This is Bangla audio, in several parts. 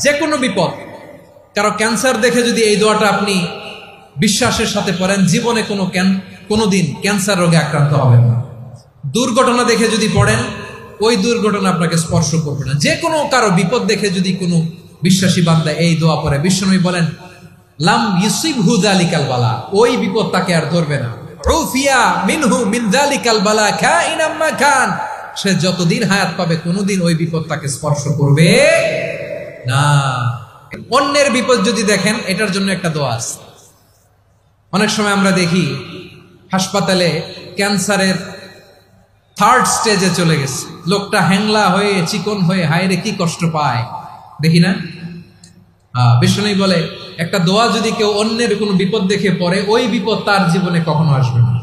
যে কোনো বিপদ, কারো ক্যান্সার দেখে যদি এই দোয়াটা আপনি বিশ্বাসের সাথে পড়েন, জীবনে কোনোদিন ক্যান্সার রোগে আক্রান্ত হবেন না। দুর্ঘটনা দেখে যদি পড়েন, ওই দুর্ঘটনা আপনাকে স্পর্শ করবে না। যে কোনো কারো বিপদ দেখে যদি কোনো বিশ্বাসী বান্দা এই দোয়া পড়ে, বিশ্বনবী বলেন লাম ইউসিবহু যালিকাল বালা, ওই বিপদ তাকে আর ধরবে না। উফিয়া মিনহু মিন যালিকাল বালা কাইনাম মা কান, সে যতদিন হায়াত পাবে কোনোদিন ওই বিপদ তাকে স্পর্শ করবে না। অন্যের বিপদ যদি দেখেন, এটার জন্য একটা দোয়া আছে। অনেক সময় আমরা দেখি হাসপাতালে ক্যান্সারের 3rd স্টেজে চলে গেছে, লোকটা হ্যাংলা হয়ে চিকন হয়ে হায়রে কি কষ্ট পায়, দেখি না? বিষ্ণু বলে একটা দোয়া যদি কেউ অন্যের কোনো বিপদ দেখে পড়ে, ওই বিপদ তার জীবনে কখনো আসবে না।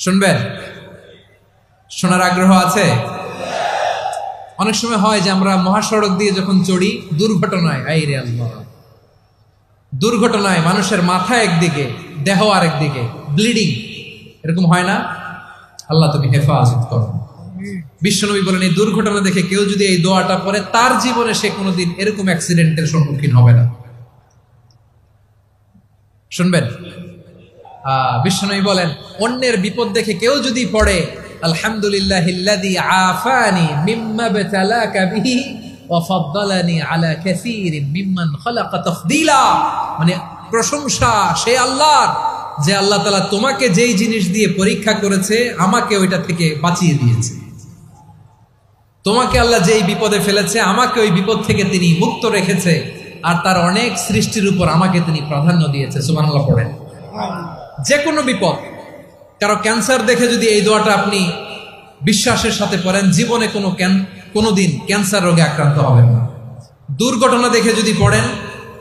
শুনবেন? শোনার আগ্রহ আছে? অনেক সময় হয় যে আমরা মহাসড়ক দিয়ে যখন চড়ি, দুর্ঘটনায়, আইরে আল্লাহ, দুর্ঘটনায় মানুষের মাথা একদিকে, দেহ আরেকদিকে, ব্লিডিং, এরকম হয় না? আল্লাহ তুমি হেফাজত করো। বিশ্বনবী বলেন এই দুর্ঘটনা দেখে কেউ যদি এই দোয়াটা পড়ে, তার জীবনে সে কোনোদিন এরকম অ্যাক্সিডেন্টের সম্মুখীন হবে না। শুনবেন? বিশ্বনবী বলেন অন্যের বিপদ দেখে কেউ যদি পড়ে, আলহামদুলিল্লাহিল্লাযী আফানি মিম্মা বতালাকা বিহি ওয়া ফাদ্দালানি আলা কাসীরিন মিম্মান খালাকা তাফদীলা, মানে প্রশংসা সে আল্লাহর, যে আল্লাহ তাআলা তোমাকে যেই জিনিস দিয়ে পরীক্ষা করেছে, আমাকে ওইটা থেকে বাঁচিয়ে দিয়েছে। তোমাকে আল্লাহ যেই বিপদে ফেলেছে, আমাকে ওই বিপদ থেকে তিনি মুক্ত রেখেছে, আর তার অনেক সৃষ্টির উপর আমাকে তিনি প্রাধান্য দিয়েছে। সুবহানাল্লাহ পড়েন। যে কোনো বিপদ, কারো ক্যান্সার দেখে যদি এই দোয়াটা আপনি বিশ্বাসের সাথে পড়েন, জীবনে কোনোদিন ক্যান্সার রোগে আক্রান্ত হবেন না। দুর্ঘটনা দেখে যদি পড়েন,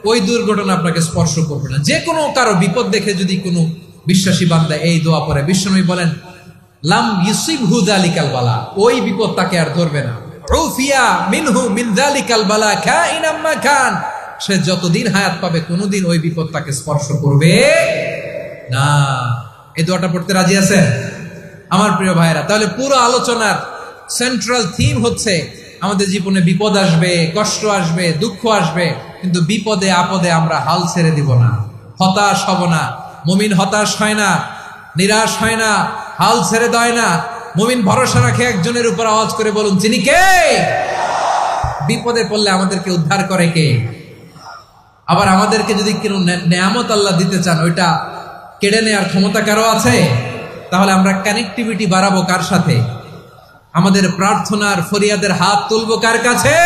ওই দুর্ঘটনা আপনাকে স্পর্শ করবে না। যে কোনো কারো বিপদ দেখে যদি কোনো বিশ্বাসী বান্দা এই দোয়া পড়ে, বিশ্বনবী বলেন লাম ইউসিবহু যালিকাল বালা, ওই বিপদ তাকে আর ধরবে না। উফিয়া মিনহু মিন যালিকাল বালা কাইনাম মা কান, সে যতদিন হায়াত পাবে কোনোদিন ওই বিপদ তাকে স্পর্শ করবে না। এই দোয়াটা পড়তে রাজি আছেন আমার প্রিয় ভাইরা? তাহলে পুরো আলোচনার সেন্ট্রাল থিম হচ্ছে আমাদের জীবনে বিপদ আসবে, কষ্ট আসবে, দুঃখ আসবে, কিন্তু বিপদে আপদে আমরা হাল ছেড়ে দিব না, হতাশ হব না। মুমিন হতাশ হয় না, নিরাশ হয় না, হাল ছেড়ে দেয় না। মুমিন ভরসা রাখে একজনের উপর। আওয়াজ করে বলুন, যিনি কে? বিপদে পড়লে আমাদেরকে উদ্ধার করে কে? আবার আমাদেরকে যদি কোনো নেয়ামত আল্লাহ দিতে চান, ওইটা কেড়ে নেওয়ার ক্ষমতা কারো আছে? তাহলে আমরা কানেক্টিভিটি বাড়াবো কার সাথে? আমাদের প্রার্থনার ফরিয়াদের হাত তুলবো কার কাছে?